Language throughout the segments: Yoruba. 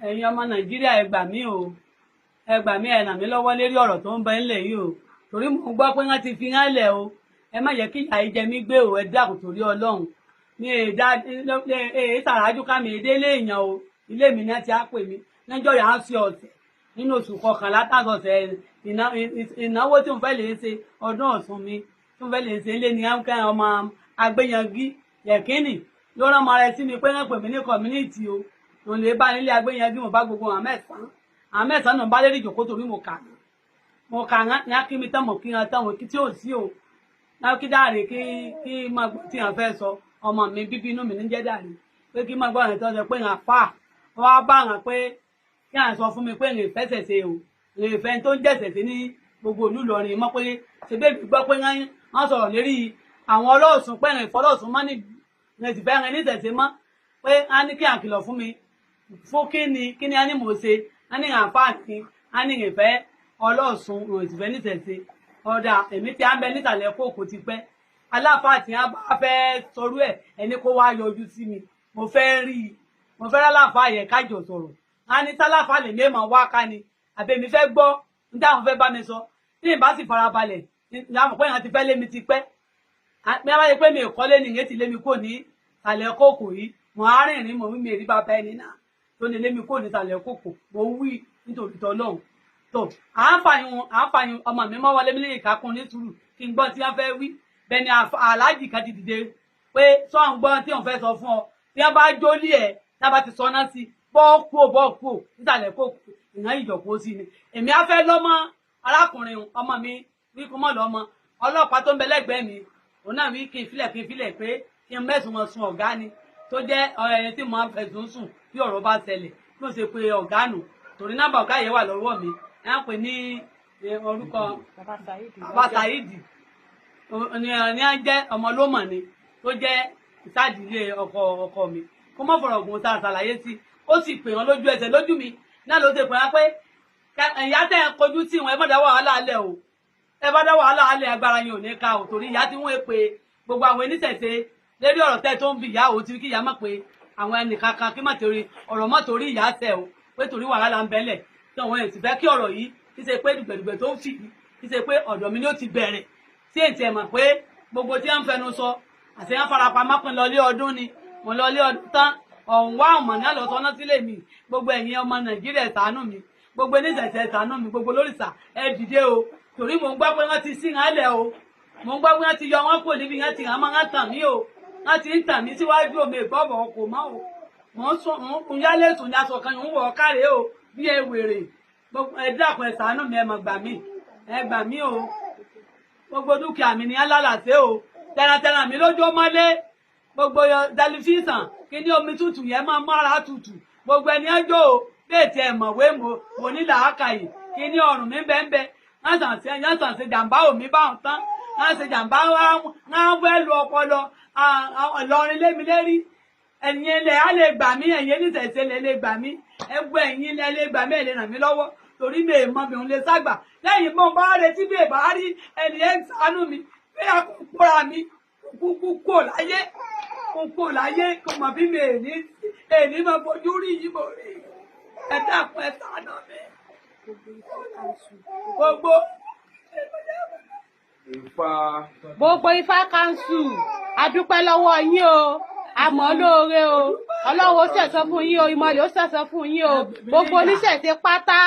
ẹ̀yin ọmọ Nàìjíríà ẹ gbà mí o, ẹ gbà mí, ẹ ràn mí lọ́wọ́ lérí ọ̀rọ̀ tó ń bẹ ńlẹ̀ yìí o, torí mo gbọ́ pé wọ́n ti fi hàn lẹ̀ o, ẹ má jẹ́ kí ìyà yìí jẹ mí gbé o, ẹ dákun torí Ọlọ́run. Mi èé sàrájú ká mi délé èèyàn o, ilé mi náà ti á pè mí lẹ́jọ́ yà á sí ọ̀sẹ̀ nínú oṣù kọkànlá tàṣọ̀sẹ̀ ìnáwó tí mo fẹ́ lè ṣe ọdún Ọ̀ṣun mi tí mo fẹ́ lè ṣe ilé ní ọmọ Agbéyangí Yẹ̀kínì ló rán ọmọ rẹ sí mi pé wọ́n pè mí ní community o, mo lè bá nílé Agbéyangí, mo bá gbogbo àwọn mẹ́sàn-án náà bá lérí ìjòkó torí mo kà á ní akíní tán mo kí wọn tán mo kí tí ò sí o náà kí dáre kí máa gbọ́ tí wọn fẹ́ sọ ọmọ mi bíbí inú mi ní jẹ́ dáre pé kí máa gbọ́ àwọn ìtọ́jú pé wọn fà wọ́n á bá wọn pé kí àwọn sọ fún mi pé èrè fẹsẹ̀ ṣe o èrè fẹ́ tó ń jẹ̀sẹ̀ sí ní gbogbo ìlú Ìlọrin mọ́ pé ṣe bébí gbọ́ pé wọ́n sọ̀rọ̀ lérí àwọn ọlọ́ọ̀sùn pé èrè fọlọ́ọ̀sùn mọ́ níbi èrè sì fẹ́ rìn ní ìṣẹ̀ṣẹ̀ mọ́ pé á ní kí àkìlọ̀ fún mi fún kí ni á ní mò ń ṣe á ní àǹfààní á ní ìfẹ́ ọlọ́ọ̀sùn èrè sì fẹ́ ní ìṣẹ̀ṣẹ̀ ọ̀dà èmi tí a ń bẹ nísàlẹ̀ kókò ti pẹ́ aláfáà tí a bá fẹ́ sọrú ẹ̀ ẹni kó wá yọjú sí mi mo fẹ́ rí i mo fẹ́ ráláfáà yẹ kájọ sọ̀rọ̀ a ní sáláfáà lè mẹ́mọ̀ wá ká ni àbẹ̀mí fẹ́ gbọ́ ní táwọn fẹ́ bá mi sọ tí ìbá sì farabalẹ̀ láwọn pé èèyàn ti fẹ́ lé mi ti pẹ́ bí a bá yẹ pé mi ò kọ́lé nìyẹn ti lé mi kò ní ìsàlẹ̀ kókò yìí mo á rìnrìn mo wí mi èrí bàbá ẹni náà tó lè lé mi kò ní ìsàlẹ̀ kókò mo wí nítorí tọ́lọ́hún tó àǹfààní ọmọ mi mọ́ wọlé mílíọ̀nù kákún ní sùúrù kí n gbọ́ tí wọ́n fẹ́ wí bẹ́ẹ̀ ni aláàjì kan ti dìde pé sọ́ọ̀n gbọ́ tí wọ́n fẹ́ sọ fún ọ tí wọ́n bá jólí ẹ̀ tí wọ́n bá ti sọ náà sí bọ́ọ̀kú nísàlẹ̀ kó ìyàn ìjọ̀kó sí ni èmi á fẹ́ lọ́mọ arákùnrin ọmọ mi wí kó mọ̀ lọ́mọ ọlọ́pàá tó ń bẹ lẹ́gbẹ̀ẹ́ mi òun náà wí kí n filẹ̀ pé kí n mẹ́sùn wọn sun ọ̀gá ni tó jẹ́ ẹni tí mo fẹ̀sùn sùn bí ọ̀rọ̀ bá ṣẹlẹ̀ bí mo ṣe pe ọ̀gá nù torí nọ́mbà ọ̀gá yẹn wà lọ́wọ́ mi ẹ ń pè ní orúkọ Bàbá Saidi ní à ń jẹ́ ọmọ lómọ̀ ni tó jẹ́ ìsádìílé ọkọ mi kó mọ̀ fọ̀rọ̀ ògùn tá a ṣàlàyé sí ó sì pè wọ́n lójú ẹsẹ̀ lójú mi náà ló ṣe pè wọ́n pé ìyá tẹ̀ ń kojú tí wọn ẹ má dá wàhálà alẹ́ o ẹ bá dá wàhálà alẹ́ agbára yẹn ò ní ká o torí ìyá tí wọ́n pe gbogbo àwọn oníṣẹ̀ṣe lérí ọ̀rọ̀ tẹ́ tó ń bi ìyá o ti kí ìyá mọ̀ pé àwọn ẹnìkankan kí má torí ọ̀rọ̀ mọ́ torí ìyá tẹ̀ o pé torí wàhálà ń bẹ́lẹ̀ tí àwọn èsì fẹ́ kí ọ̀rọ̀ yìí kí ṣe pé dùgbẹ̀dùgbẹ̀ tó ń fì kí ṣe pé ọ̀dọ̀ mi ni ó ti bẹ̀rẹ̀ tí èsì ẹ̀ mọ̀ pé gbogbo tí wọ́n ń fẹnu sọ àti wọ́n farapamọ́ pin lọlé ọdún ni mo lọlé ọdún tán ọ̀hún wá ọ̀mọ̀ ní àlọ́sọ́nà sílé mi gbogbo ẹ̀yin ọmọ Nàìjíríà ṣàánú mi gbogbo oníṣẹ̀ṣẹ̀ ṣàánú mi gbogbo lórìṣà ẹ dìde o torí mò ń gbọ́ pé wọ́n ti sí ìhànlẹ̀ o mò ń gbọ́ pé wọ́n ti yọ wọ́n kò níbi wọ́n ti hàn máa ń tàn mí o wọ́n ti ń tàn mí síwájú omi ìgbọ́bọ̀ kò mọ́ o mò ń sùn yálé sùn ní aṣọ kan yòówù wọ̀ káre o bí ewèrè ẹ dákun ẹ ṣàánú mi ẹ mọ̀ gbà mí o gbogbo dúkìá mi ní alálàsé o tẹ̀ràntẹ̀ràn mi lójó mọ́lé gbogbo tẹlifíṣàn kí ní omi tútù yẹn máa mára tútù gbogbo ẹni ẹjọ́ o bẹ́ẹ̀ tí ẹ mọ̀wé mo ní làákàyè kí ní ọrùn mi bẹ́ẹ̀ wọ́n sàn ṣe jàǹbá òmí báwọn tán wọ́n ṣe jàǹbá wọ́n wẹ́lu ọpọlọ Ìlọrin lémi lérí ẹ̀yin ilẹ̀ á lè gbà mí ẹ̀yin oníṣẹ̀ṣe lè gbà mí ẹgbẹ́ ẹ̀yin ilẹ̀ lè gbà mí ẹ̀ lè ràn mí lọ́wọ́ torí mi èèmọ̀ mi òun lè ságbà lẹ́yìn bọ́n bá retí bí èèbá rí ẹni ẹ̀ ń ṣàánú mi pé àkókòrà mi kúkú kò láyé kò mọ̀ bí mi èní máa fojú rí yìí mo rí ẹ dákun ẹ ṣàánú mi gbogbo Ifá kanṣu adúpẹ́ lọ́wọ́ yín o àmọ́ lóore o Ọlọ́run ó ṣẹ̀san fún yín o ìmọ̀lẹ̀ ó ṣẹ̀san fún yín o gbogbo oníṣẹ̀ṣe pátá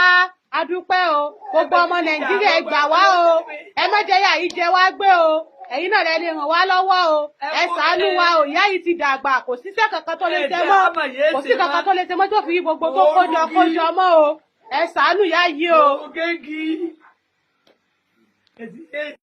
adúpẹ́ o gbogbo ọmọ Nàìjíríà ẹ gbà wá o ẹ má jẹ́ yà yìí jẹ wá gbé o ẹ̀yin náà lè ràn wá lọ́wọ́ o ẹ ṣàánú wa o ìyá yìí ti dàgbà kò síṣẹ́ kankan tó lè ṣe mọ́ kò sí kankan tó lè ṣe mọ́ tó fi gbogbo tó kójọ mọ́ o ẹ ṣàánú ìyá yìí o.